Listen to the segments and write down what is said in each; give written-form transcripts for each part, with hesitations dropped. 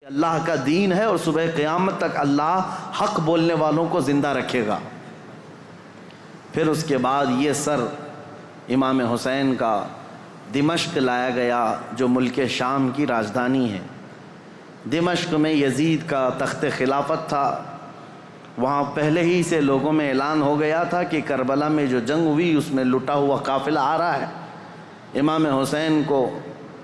اللہ کا دین ہے اور صبح قیامت تک اللہ حق بولنے والوں کو زندہ رکھے گا۔ پھر اس کے بعد یہ سر امام حسین کا دمشق لایا گیا جو ملک شام کی راجدھانی ہے۔ دمشق میں یزید کا تخت خلافت تھا، وہاں پہلے ہی سے لوگوں میں اعلان ہو گیا تھا کہ کربلا میں جو جنگ ہوئی اس میں لٹا ہوا قافلہ آ رہا ہے، امام حسین کو،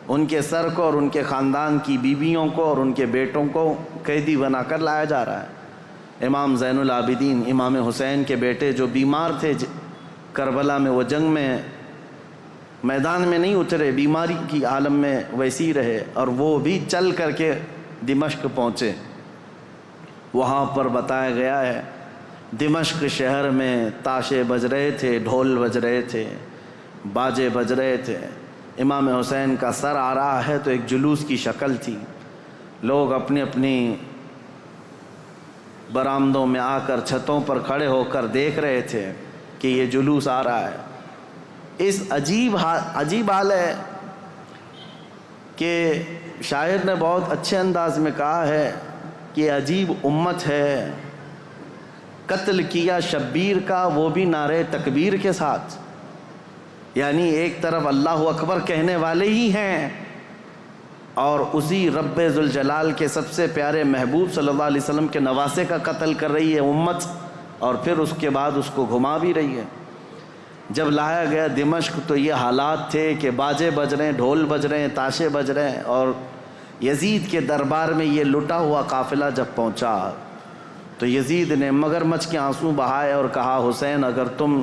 ان کے سر کو اور ان کے خاندان کی بیویوں کو اور ان کے بیٹوں کو قیدی بنا کر لایا جا رہا ہے۔ امام زین العابدین امام حسین کے بیٹے جو بیمار تھے کربلا میں، وہ جنگ میں میدان میں نہیں اترے، بیماری کی عالم میں ویسی رہے، اور وہ بھی چل کر کے دمشق پہنچے۔ وہاں پر بتایا گیا ہے دمشق شہر میں تاشے بج رہے تھے، ڈھول بج رہے تھے، باجے بج رہے تھے، امام حسین کا سر آ رہا ہے تو ایک جلوس کی شکل تھی، لوگ اپنی اپنی برآمدوں میں آ کر چھتوں پر کھڑے ہو کر دیکھ رہے تھے کہ یہ جلوس آ رہا ہے۔ اس عجیب حال ہے کہ شاعر نے بہت اچھے انداز میں کہا ہے کہ عجیب امت ہے، قتل کیا شبیر کا وہ بھی نعرے تکبیر کے ساتھ، یعنی ایک طرف اللہ اکبر کہنے والے ہی ہیں اور اسی رب ذوالجلال کے سب سے پیارے محبوب صلی اللہ علیہ وسلم کے نواسے کا قتل کر رہی ہے امت، اور پھر اس کے بعد اس کو گھما بھی رہی ہے۔ جب لایا گیا دمشق تو یہ حالات تھے کہ باجے بج رہے ہیں، ڈھول بج رہے ہیں، تاشے بج رہے ہیں، اور یزید کے دربار میں یہ لٹا ہوا قافلہ جب پہنچا تو یزید نے مگرمچھ کے آنسو بہائے اور کہا حسین اگر تم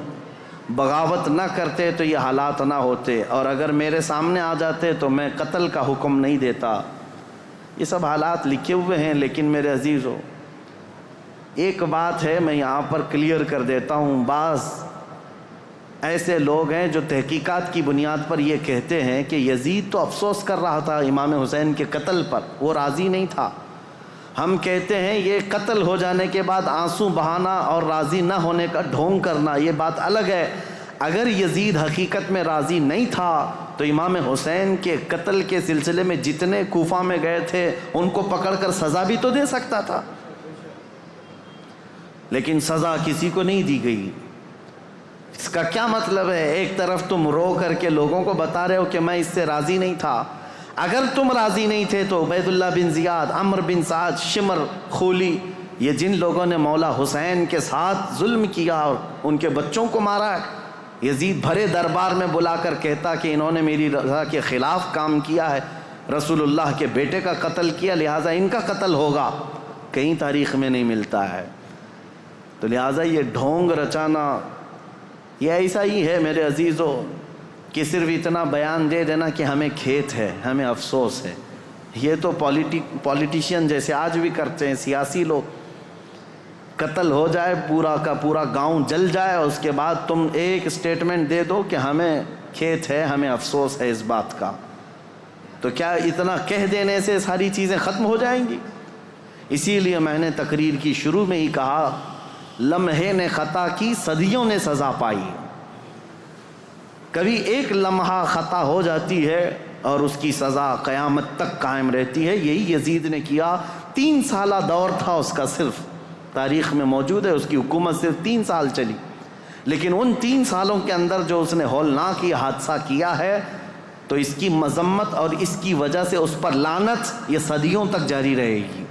بغاوت نہ کرتے تو یہ حالات نہ ہوتے، اور اگر میرے سامنے آ جاتے تو میں قتل کا حکم نہیں دیتا۔ یہ سب حالات لکھے ہوئے ہیں، لیکن میرے عزیزو ایک بات ہے میں یہاں پر کلیئر کر دیتا ہوں، بعض ایسے لوگ ہیں جو تحقیقات کی بنیاد پر یہ کہتے ہیں کہ یزید تو افسوس کر رہا تھا امام حسین کے قتل پر، وہ راضی نہیں تھا۔ ہم کہتے ہیں یہ قتل ہو جانے کے بعد آنسو بہانا اور راضی نہ ہونے کا ڈھونگ کرنا یہ بات الگ ہے۔ اگر یزید حقیقت میں راضی نہیں تھا تو امام حسین کے قتل کے سلسلے میں جتنے کوفہ میں گئے تھے ان کو پکڑ کر سزا بھی تو دے سکتا تھا، لیکن سزا کسی کو نہیں دی گئی۔ اس کا کیا مطلب ہے؟ ایک طرف تم رو کر کے لوگوں کو بتا رہے ہو کہ میں اس سے راضی نہیں تھا، اگر تم راضی نہیں تھے تو عبید اللہ بن زیاد، عمرو بن سعد، شمر، خولی، یہ جن لوگوں نے مولا حسین کے ساتھ ظلم کیا اور ان کے بچوں کو مارا ہے، یزید بھرے دربار میں بلا کر کہتا کہ انہوں نے میری رضا کے خلاف کام کیا ہے، رسول اللہ کے بیٹے کا قتل کیا، لہٰذا ان کا قتل ہوگا، کہیں تاریخ میں نہیں ملتا ہے۔ تو لہٰذا یہ ڈھونگ رچانا یہ ایسا ہی ہے میرے عزیزو کہ صرف اتنا بیان دے دینا کہ ہمیں کھیت ہے، ہمیں افسوس ہے، یہ تو پولیٹیشین جیسے آج بھی کرتے ہیں، سیاسی لوگ، قتل ہو جائے پورا کا پورا گاؤں جل جائے اور اس کے بعد تم ایک سٹیٹمنٹ دے دو کہ ہمیں کھیت ہے، ہمیں افسوس ہے اس بات کا، تو کیا اتنا کہہ دینے سے ساری چیزیں ختم ہو جائیں گی؟ اسی لیے میں نے تقریر کی شروع میں ہی کہا لمحے نے خطا کی صدیوں نے سزا پائی، کبھی ایک لمحہ خطا ہو جاتی ہے اور اس کی سزا قیامت تک قائم رہتی ہے۔ یہی یزید نے کیا، 3 سالہ دور تھا اس کا، صرف تاریخ میں موجود ہے، اس کی حکومت صرف 3 سال چلی، لیکن ان 3 سالوں کے اندر جو اس نے ہولناک یہ حادثہ کیا ہے تو اس کی مذمت اور اس کی وجہ سے اس پر لعنت یہ صدیوں تک جاری رہے گی۔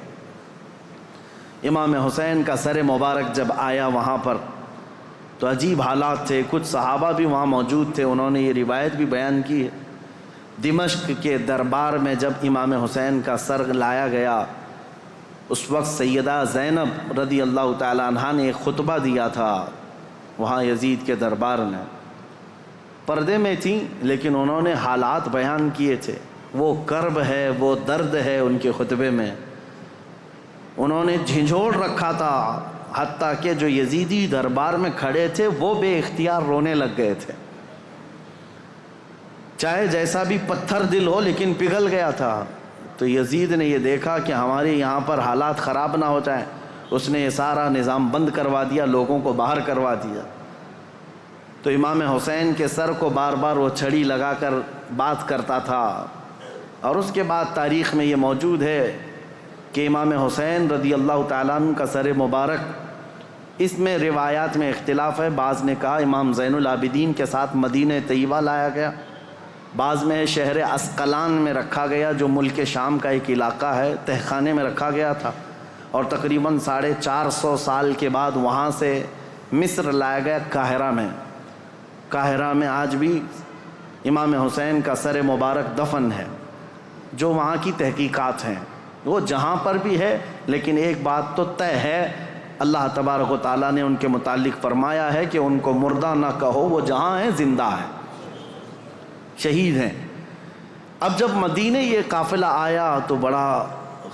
امام حسین کا سر مبارک جب آیا وہاں پر تو عجیب حالات تھے، کچھ صحابہ بھی وہاں موجود تھے، انہوں نے یہ روایت بھی بیان کی ہے۔ دمشق کے دربار میں جب امام حسین کا سر لایا گیا اس وقت سیدہ زینب رضی اللہ تعالی عنہا نے ایک خطبہ دیا تھا وہاں یزید کے دربار میں، پردے میں تھیں لیکن انہوں نے حالات بیان کیے تھے، وہ کرب ہے، وہ درد ہے ان کے خطبے میں، انہوں نے جھنجھوڑ رکھا تھا، حتیٰ کہ جو یزیدی دربار میں کھڑے تھے وہ بے اختیار رونے لگ گئے تھے، چاہے جیسا بھی پتھر دل ہو لیکن پگھل گیا تھا۔ تو یزید نے یہ دیکھا کہ ہمارے یہاں پر حالات خراب نہ ہو جائیں، اس نے یہ سارا نظام بند کروا دیا، لوگوں کو باہر کروا دیا۔ تو امام حسین کے سر کو بار بار وہ چھڑی لگا کر بات کرتا تھا، اور اس کے بعد تاریخ میں یہ موجود ہے کہ امام حسین رضی اللہ تعالیٰ عنہ کا سر مبارک، اس میں روایات میں اختلاف ہے۔ بعض نے کہا امام زین العابدین کے ساتھ مدینہ طیبہ لایا گیا، بعض میں شہر اسقلان میں رکھا گیا جو ملک شام کا ایک علاقہ ہے، تہخانے میں رکھا گیا تھا، اور تقریباً 450 سال کے بعد وہاں سے مصر لایا گیا قاہرہ میں۔ قاہرہ میں آج بھی امام حسین کا سر مبارک دفن ہے۔ جو وہاں کی تحقیقات ہیں وہ جہاں پر بھی ہے، لیکن ایک بات تو طے ہے، اللہ تبارک و تعالیٰ نے ان کے متعلق فرمایا ہے کہ ان کو مردہ نہ کہو، وہ جہاں ہیں زندہ ہیں، شہید ہیں۔ اب جب مدینہ یہ قافلہ آیا تو بڑا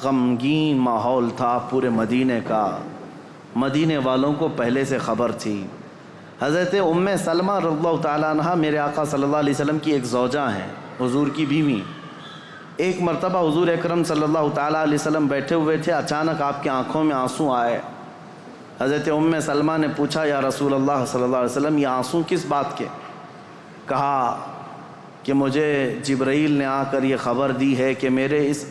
غمگین ماحول تھا پورے مدینے کا۔ مدینے والوں کو پہلے سے خبر تھی۔ حضرت ام سلمہ رضی اللہ تعالیٰ عنہ میرے آقا صلی اللہ علیہ وسلم کی ایک زوجہ ہیں، حضور کی بیوی۔ ایک مرتبہ حضور اکرم صلی اللہ تعالیٰ علیہ وسلم بیٹھے ہوئے تھے، اچانک آپ کی آنکھوں میں آنسو آئے۔ حضرت ام سلمہ نے پوچھا یا رسول اللہ صلی اللہ علیہ وسلم یہ آنسو کس بات کے؟ کہا کہ مجھے جبرائیل نے آ کر یہ خبر دی ہے کہ میرے اس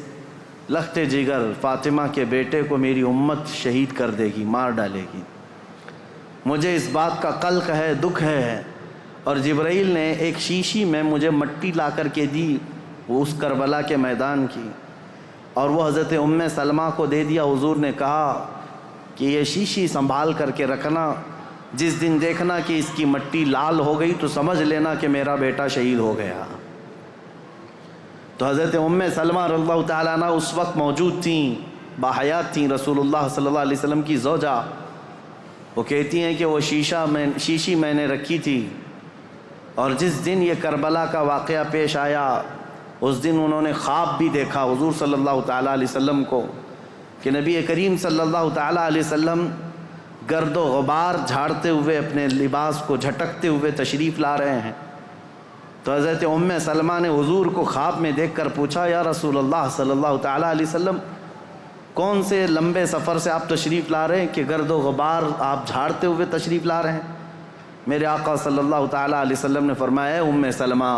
لخت جگر فاطمہ کے بیٹے کو میری امت شہید کر دے گی، مار ڈالے گی۔ مجھے اس بات کا قلق ہے، دکھ ہے، اور جبرائیل نے ایک شیشی میں مجھے مٹی لا کر کے دی، وہ اس کربلا کے میدان کی، اور وہ حضرت ام سلمہ کو دے دیا۔ حضور نے کہا کہ یہ شیشی سنبھال کر کے رکھنا، جس دن دیکھنا کہ اس کی مٹی لال ہو گئی تو سمجھ لینا کہ میرا بیٹا شہید ہو گیا۔ تو حضرت ام سلمہ رضی اللہ تعالیٰ عنہ اس وقت موجود تھیں، باحیات تھیں، رسول اللہ صلی اللہ علیہ وسلم کی زوجہ۔ وہ کہتی ہیں کہ وہ شیشی میں نے رکھی تھی، اور جس دن یہ کربلا کا واقعہ پیش آیا اس دن انہوں نے خواب بھی دیکھا حضور صلی اللہ تعالیٰ علیہ وسلم کو، کہ نبی کریم صلی اللہ تعالیٰ علیہ وسلم گرد و غبار جھاڑتے ہوئے اپنے لباس کو جھٹکتے ہوئے تشریف لا رہے ہیں۔ تو حضرت ام سلمہ نے حضور کو خواب میں دیکھ کر پوچھا یا رسول اللہ صلی اللہ تعالیٰ علیہ وسلم کون سے لمبے سفر سے آپ تشریف لا رہے ہیں کہ گرد و غبار آپ جھاڑتے ہوئے تشریف لا رہے ہیں؟ میرے آقا صلی اللہ تعالیٰ علیہ وسلم نے فرمایا ام سلمہ،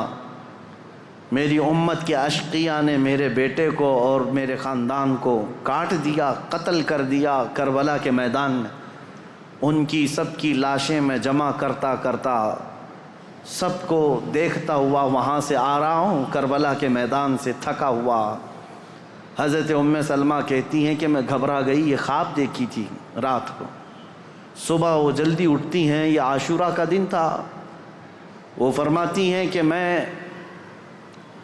میری امت کے اشقیاء نے میرے بیٹے کو اور میرے خاندان کو کاٹ دیا، قتل کر دیا کربلا کے میدان میں۔ ان کی سب کی لاشیں میں جمع کرتا کرتا سب کو دیکھتا ہوا وہاں سے آ رہا ہوں، کربلا کے میدان سے تھکا ہوا۔ حضرت ام سلمہ کہتی ہیں کہ میں گھبرا گئی، یہ خواب دیکھی تھی رات کو۔ صبح وہ جلدی اٹھتی ہیں، یہ عاشورہ کا دن تھا، وہ فرماتی ہیں کہ میں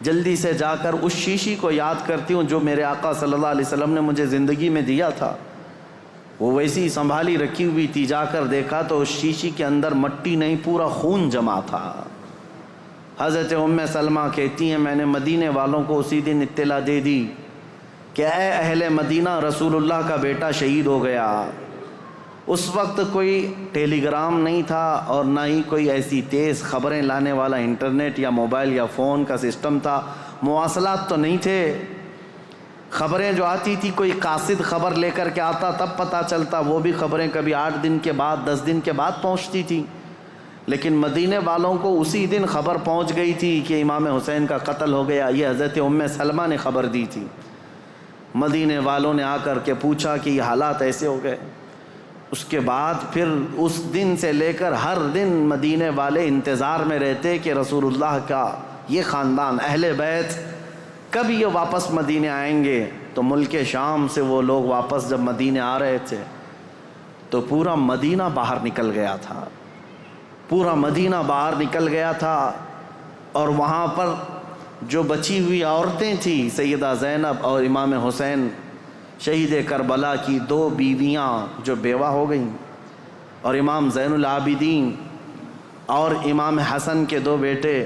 جلدی سے جا کر اس شیشی کو یاد کرتی ہوں جو میرے آقا صلی اللہ علیہ وسلم نے مجھے زندگی میں دیا تھا، وہ ویسی سنبھالی رکھی ہوئی تھی۔ جا کر دیکھا تو اس شیشی کے اندر مٹی نہیں، پورا خون جمع تھا۔ حضرت ام سلمہ کہتی ہیں میں نے مدینے والوں کو اسی دن اطلاع دے دی کہ اے اہل مدینہ، رسول اللہ کا بیٹا شہید ہو گیا۔ اس وقت کوئی ٹیلی گرام نہیں تھا اور نہ ہی کوئی ایسی تیز خبریں لانے والا انٹرنیٹ یا موبائل یا فون کا سسٹم تھا، مواصلات تو نہیں تھے۔ خبریں جو آتی تھی کوئی قاصد خبر لے کر کے آتا تب پتہ چلتا، وہ بھی خبریں کبھی 8 دن کے بعد 10 دن کے بعد پہنچتی تھی، لیکن مدینے والوں کو اسی دن خبر پہنچ گئی تھی کہ امام حسین کا قتل ہو گیا۔ یہ حضرت ام سلمہ نے خبر دی تھی۔ مدینے والوں نے آ کر کے پوچھا کہ یہ حالات ایسے ہو گئے۔ اس کے بعد پھر اس دن سے لے کر ہر دن مدینے والے انتظار میں رہتے کہ رسول اللہ کا یہ خاندان اہل بیت کب یہ واپس مدینے آئیں گے۔ تو ملک شام سے وہ لوگ واپس جب مدینے آ رہے تھے تو پورا مدینہ باہر نکل گیا تھا، پورا مدینہ باہر نکل گیا تھا، اور وہاں پر جو بچی ہوئی عورتیں تھیں سیدہ زینب اور امام حسین شہید کربلا کی 2 بیویاں جو بیوہ ہو گئیں، اور امام زین العابدین اور امام حسن کے 2 بیٹے،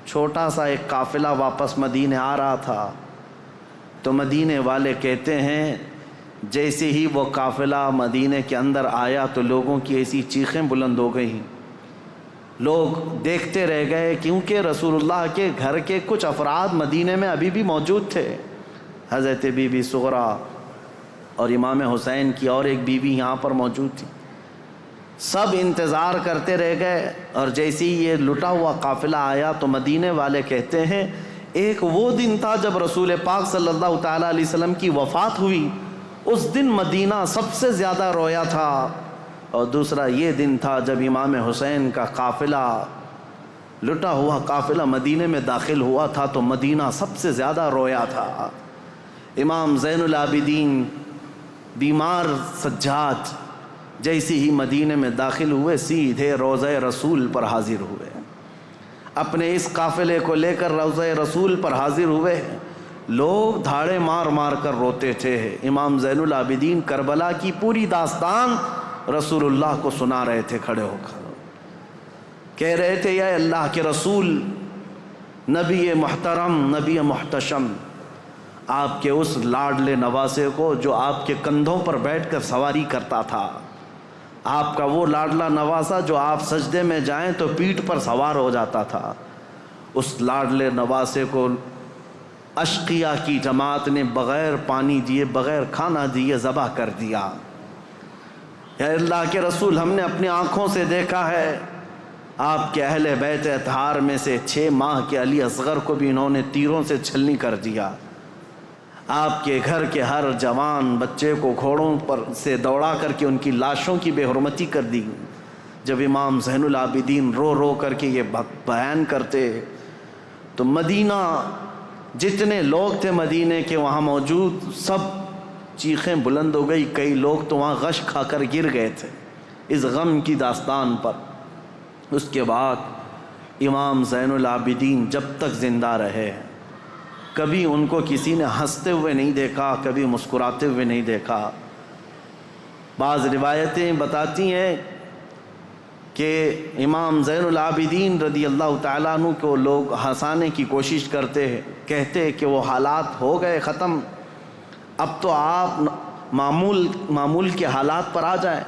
چھوٹا سا ایک قافلہ واپس مدینے آ رہا تھا۔ تو مدینے والے کہتے ہیں جیسے ہی وہ قافلہ مدینے کے اندر آیا تو لوگوں کی ایسی چیخیں بلند ہو گئیں، لوگ دیکھتے رہ گئے، کیونکہ رسول اللہ کے گھر کے کچھ افراد مدینے میں ابھی بھی موجود تھے۔ حضرت بی بی صغرا اور امام حسین کی اور ایک بیوی یہاں پر موجود تھی۔ سب انتظار کرتے رہ گئے، اور جیسے ہی یہ لٹا ہوا قافلہ آیا تو مدینے والے کہتے ہیں ایک وہ دن تھا جب رسول پاک صلی اللہ تعالیٰ علیہ وسلم کی وفات ہوئی، اس دن مدینہ سب سے زیادہ رویا تھا، اور دوسرا یہ دن تھا جب امام حسین کا قافلہ، لٹا ہوا قافلہ مدینے میں داخل ہوا تھا تو مدینہ سب سے زیادہ رویا تھا۔ امام زین العابدین بیمار سجاد جیسی ہی مدینے میں داخل ہوئے، سیدھے روضہ رسول پر حاضر ہوئے، اپنے اس قافلے کو لے کر روضہ رسول پر حاضر ہوئے۔ لوگ دھاڑے مار مار کر روتے تھے۔ امام زین العابدین کربلا کی پوری داستان رسول اللہ کو سنا رہے تھے کھڑے ہو کر، کہہ رہے تھے یا اللہ کے رسول، نبی محترم، نبی محتشم، آپ کے اس لاڈلے نواسے کو جو آپ کے کندھوں پر بیٹھ کر سواری کرتا تھا، آپ کا وہ لاڈلا نواسا جو آپ سجدے میں جائیں تو پیٹھ پر سوار ہو جاتا تھا، اس لاڈلے نواسے کو اشقیاء کی جماعت نے بغیر پانی دیے، بغیر کھانا دیے ذبح کر دیا۔ یا اللہ کے رسول، ہم نے اپنی آنکھوں سے دیکھا ہے آپ کے اہل بیت اطہار میں سے 6 ماہ کے علی اصغر کو بھی انہوں نے تیروں سے چھلنی کر دیا، آپ کے گھر کے ہر جوان بچے کو گھوڑوں پر سے دوڑا کر کے ان کی لاشوں کی بے حرمتی کر دی۔ جب امام زین العابدین رو رو کر کے یہ بیان کرتے تو مدینہ، جتنے لوگ تھے مدینے کے وہاں موجود، سب چیخیں بلند ہو گئی، کئی لوگ تو وہاں غش کھا کر گر گئے تھے اس غم کی داستان پر۔ اس کے بعد امام زین العابدین جب تک زندہ رہے، کبھی ان کو کسی نے ہنستے ہوئے نہیں دیکھا، کبھی مسکراتے ہوئے نہیں دیکھا۔ بعض روایتیں بتاتی ہیں کہ امام زین العابدین رضی اللہ تعالیٰ عنہ کو لوگ ہنسانے کی کوشش کرتے ہیں، کہتے کہ وہ حالات ہو گئے ختم، اب تو آپ معمول کے حالات پر آ جائیں۔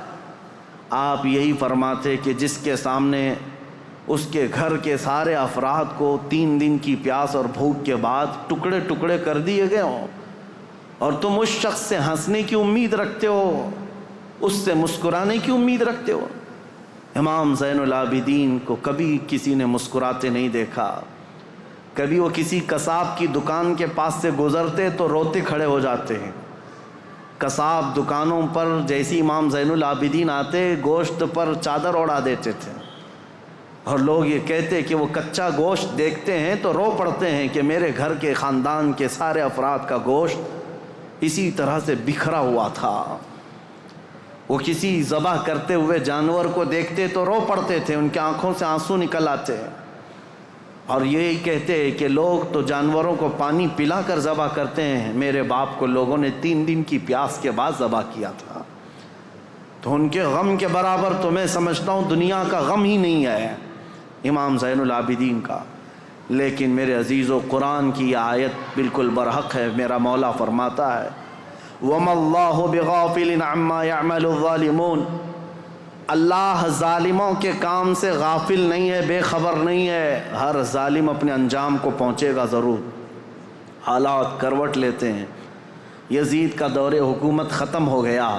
آپ یہی فرماتے کہ جس کے سامنے اس کے گھر کے سارے افراد کو 3 دن کی پیاس اور بھوک کے بعد ٹکڑے ٹکڑے کر دیے گئے ہوں، اور تم اس شخص سے ہنسنے کی امید رکھتے ہو، اس سے مسکرانے کی امید رکھتے ہو۔ امام زین العابدین کو کبھی کسی نے مسکراتے نہیں دیکھا، کبھی وہ کسی قصاب کی دکان کے پاس سے گزرتے تو روتے کھڑے ہو جاتے ہیں۔ قصاب دکانوں پر جیسی امام زین العابدین آتے، گوشت پر چادر اڑا دیتے تھے، اور لوگ یہ کہتے کہ وہ کچا گوشت دیکھتے ہیں تو رو پڑتے ہیں کہ میرے گھر کے خاندان کے سارے افراد کا گوشت اسی طرح سے بکھرا ہوا تھا۔ وہ کسی ذبح کرتے ہوئے جانور کو دیکھتے تو رو پڑتے تھے، ان کی آنکھوں سے آنسو نکل آتے، اور یہی کہتے کہ لوگ تو جانوروں کو پانی پلا کر ذبح کرتے ہیں، میرے باپ کو لوگوں نے 3 دن کی پیاس کے بعد ذبح کیا تھا۔ تو ان کے غم کے برابر تو میں سمجھتا ہوں دنیا کا غم ہی نہیں ہے امام زین العابدین کا۔ لیکن میرے عزیزو، قرآن کی یہ آیت بالکل برحق ہے۔ میرا مولا فرماتا ہے وَمَا اللَّهُ بِغَافِلٍ عَمَّا يَعْمَلُ الظَّالِمُونَ، اللہ ظالموں کے کام سے غافل نہیں ہے، بے خبر نہیں ہے، ہر ظالم اپنے انجام کو پہنچے گا ضرور۔ حالات کروٹ لیتے ہیں، یزید کا دور حکومت ختم ہو گیا،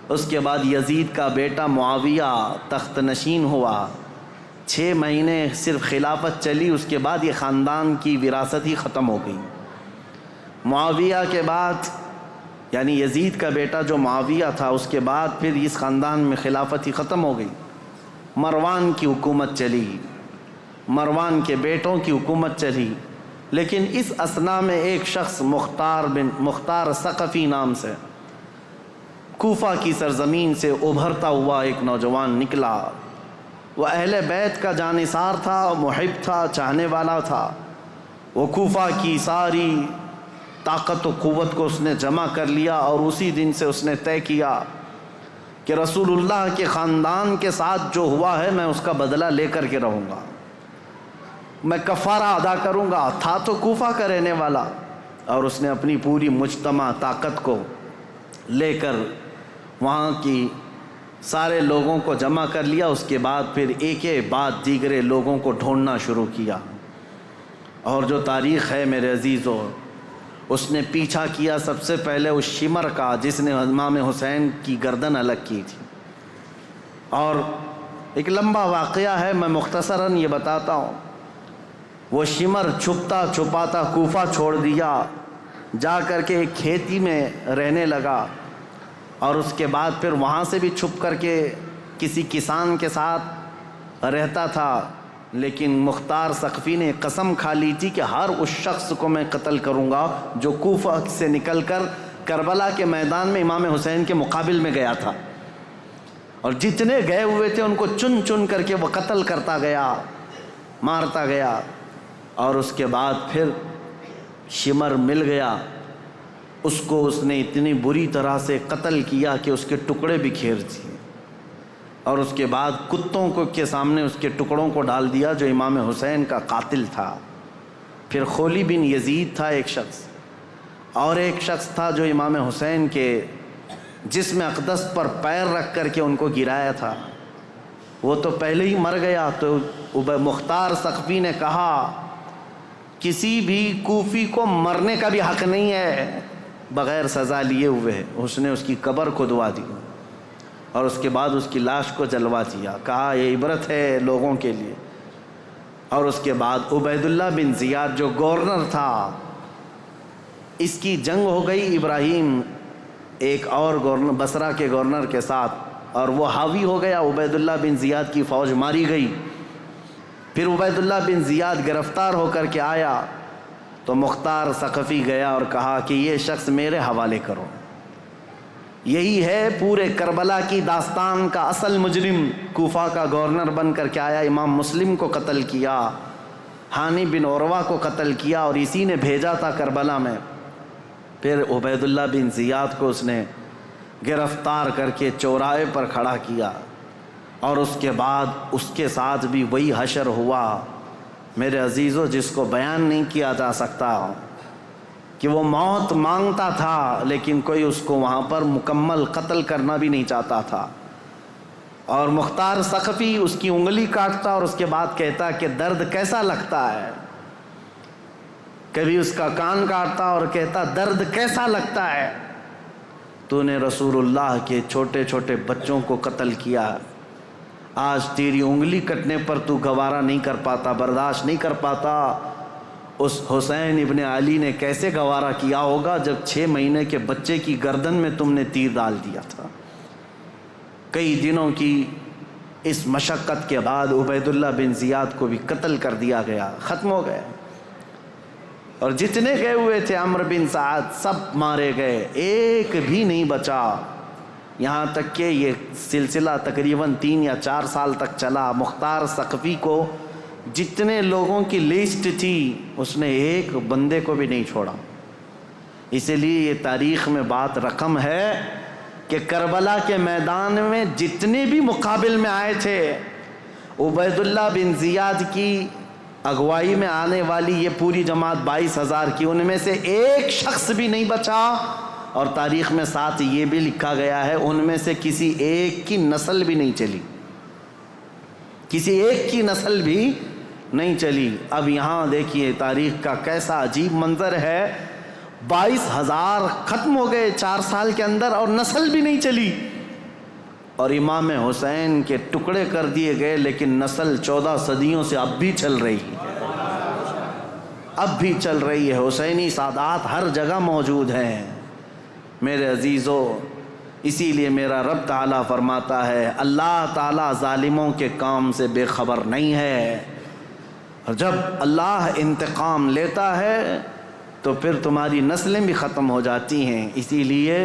اس کے بعد یزید کا بیٹا معاویہ تخت نشین ہوا، 6 مہینے صرف خلافت چلی، اس کے بعد یہ خاندان کی وراثت ہی ختم ہو گئی۔ معاویہ کے بعد، یعنی یزید کا بیٹا جو معاویہ تھا، اس کے بعد پھر اس خاندان میں خلافت ہی ختم ہو گئی۔ مروان کی حکومت چلی، مروان کے بیٹوں کی حکومت چلی، لیکن اس اثنا میں ایک شخص مختار ثقفی نام سے کوفہ کی سرزمین سے ابھرتا ہوا ایک نوجوان نکلا۔ وہ اہل بیت کا جانثار تھا، محب تھا، چاہنے والا تھا۔ وہ کوفہ کی ساری طاقت و قوت کو اس نے جمع کر لیا، اور اسی دن سے اس نے طے کیا کہ رسول اللہ کے خاندان کے ساتھ جو ہوا ہے میں اس کا بدلہ لے کر کے رہوں گا، میں کفارہ ادا کروں گا۔ تھا تو کوفہ کا رہنے والا، اور اس نے اپنی پوری مجتمع طاقت کو لے کر وہاں کی سارے لوگوں کو جمع کر لیا۔ اس کے بعد پھر ایک بعد دیگرے لوگوں کو ڈھونڈنا شروع کیا، اور جو تاریخ ہے میرے عزیزو، اس نے پیچھا کیا سب سے پہلے اس شمر کا جس نے امام حسین کی گردن الگ کی تھی۔ اور ایک لمبا واقعہ ہے، میں مختصراً یہ بتاتا ہوں وہ شمر چھپتا چھپاتا کوفہ چھوڑ دیا، جا کر کے ایک کھیتی میں رہنے لگا، اور اس کے بعد پھر وہاں سے بھی چھپ کر کے کسی کسان کے ساتھ رہتا تھا۔ لیکن مختار ثقفی نے قسم کھا لی تھی کہ ہر اس شخص کو میں قتل کروں گا جو کوفہ سے نکل کر کربلا کے میدان میں امام حسین کے مقابل میں گیا تھا، اور جتنے گئے ہوئے تھے ان کو چن چن کر کے وہ قتل کرتا گیا، مارتا گیا۔ اور اس کے بعد پھر شمر مل گیا، اس کو اس نے اتنی بری طرح سے قتل کیا کہ اس کے ٹکڑے بکھیر دیے، اور اس کے بعد کتوں کے سامنے اس کے ٹکڑوں کو ڈال دیا جو امام حسین کا قاتل تھا۔ پھر خولی بن یزید تھا ایک شخص، اور ایک شخص تھا جو امام حسین کے جسم اقدس پر پیر رکھ کر کے ان کو گرایا تھا، وہ تو پہلے ہی مر گیا۔ تو مختار ثقفی نے کہا کسی بھی کوفی کو مرنے کا بھی حق نہیں ہے بغیر سزا لیے ہوئے۔ اس نے اس کی قبر کھدوا دی اور اس کے بعد اس کی لاش کو جلوا دیا، کہا یہ عبرت ہے لوگوں کے لیے۔ اور اس کے بعد عبید اللہ بن زیاد جو گورنر تھا، اس کی جنگ ہو گئی ابراہیم ایک اور گورنر بصرہ کے گورنر کے ساتھ، اور وہ حاوی ہو گیا، عبید اللہ بن زیاد کی فوج ماری گئی۔ پھر عبید اللہ بن زیاد گرفتار ہو کر کے آیا تو مختار ثقفی گیا اور کہا کہ یہ شخص میرے حوالے کرو، یہی ہے پورے کربلا کی داستان کا اصل مجرم، کوفہ کا گورنر بن کر کے آیا، امام مسلم کو قتل کیا، ہانی بن عروہ کو قتل کیا، اور اسی نے بھیجا تھا کربلا میں۔ پھر عبید اللہ بن زیاد کو اس نے گرفتار کر کے چوراہے پر کھڑا کیا، اور اس کے بعد اس کے ساتھ بھی وہی حشر ہوا میرے عزیزو، جس کو بیان نہیں کیا جا سکتا، کہ وہ موت مانگتا تھا لیکن کوئی اس کو وہاں پر مکمل قتل کرنا بھی نہیں چاہتا تھا۔ اور مختار ثقفی اس کی انگلی کاٹتا اور اس کے بعد کہتا کہ درد کیسا لگتا ہے، کبھی اس کا کان کاٹتا اور کہتا درد کیسا لگتا ہے، تو نے رسول اللہ کے چھوٹے چھوٹے بچوں کو قتل کیا، آج تیری انگلی کٹنے پر تو گوارا نہیں کر پاتا، برداشت نہیں کر پاتا۔ اس حسین ابن علی نے کیسے گوارا کیا ہوگا جب 6 مہینے کے بچے کی گردن میں تم نے تیر ڈال دیا تھا۔ کئی دنوں کی اس مشقت کے بعد عبید اللہ بن زیاد کو بھی قتل کر دیا گیا، ختم ہو گئے، اور جتنے گئے ہوئے تھے عمرو بن سعد سب مارے گئے، ایک بھی نہیں بچا۔ یہاں تک کہ یہ سلسلہ تقریباً 3 یا 4 سال تک چلا۔ مختار ثقفی کو جتنے لوگوں کی لسٹ تھی اس نے ایک بندے کو بھی نہیں چھوڑا۔ اسی لیے یہ تاریخ میں بات رقم ہے کہ کربلا کے میدان میں جتنے بھی مقابل میں آئے تھے، عبید اللہ بن زیاد کی اگوائی میں آنے والی یہ پوری جماعت 22,000 کی، ان میں سے ایک شخص بھی نہیں بچا، اور تاریخ میں ساتھ یہ بھی لکھا گیا ہے ان میں سے کسی ایک کی نسل بھی نہیں چلی، کسی ایک کی نسل بھی نہیں چلی۔ اب یہاں دیکھیے تاریخ کا کیسا عجیب منظر ہے، 22,000 ختم ہو گئے 4 سال کے اندر اور نسل بھی نہیں چلی، اور امام حسین کے ٹکڑے کر دیے گئے، لیکن نسل 14 صدیوں سے اب بھی چل رہی ہے، اب بھی چل رہی ہے۔ حسینی سادات ہر جگہ موجود ہیں میرے عزیزو۔ اسی لیے میرا رب تعالیٰ فرماتا ہے اللہ تعالیٰ ظالموں کے کام سے بے خبر نہیں ہے، اور جب اللہ انتقام لیتا ہے تو پھر تمہاری نسلیں بھی ختم ہو جاتی ہیں۔ اسی لیے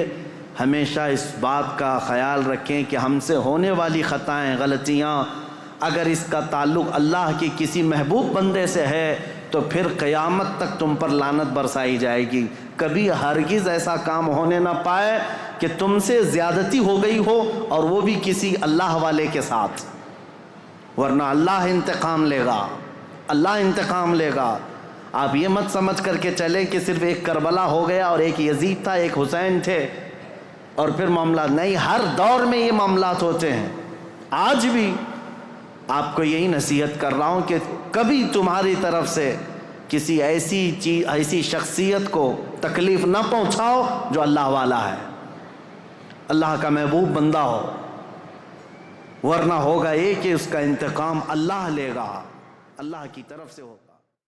ہمیشہ اس بات کا خیال رکھیں کہ ہم سے ہونے والی خطائیں، غلطیاں، اگر اس کا تعلق اللہ کی کسی محبوب بندے سے ہے تو پھر قیامت تک تم پر لعنت برسائی جائے گی۔ کبھی ہرگز ایسا کام ہونے نہ پائے کہ تم سے زیادتی ہو گئی ہو اور وہ بھی کسی اللہ والے کے ساتھ، ورنہ اللہ انتقام لے گا، اللہ انتقام لے گا۔ آپ یہ مت سمجھ کر کے چلیں کہ صرف ایک کربلا ہو گیا اور ایک یزید تھا، ایک حسین تھے اور پھر معاملات نہیں، ہر دور میں یہ معاملات ہوتے ہیں۔ آج بھی آپ کو یہی نصیحت کر رہا ہوں کہ کبھی تمہاری طرف سے کسی ایسی شخصیت کو تکلیف نہ پہنچاؤ جو اللہ والا ہے، اللہ کا محبوب بندہ ہو، ورنہ ہوگا یہ کہ اس کا انتقام اللہ لے گا، اللہ کی طرف سے ہوگا۔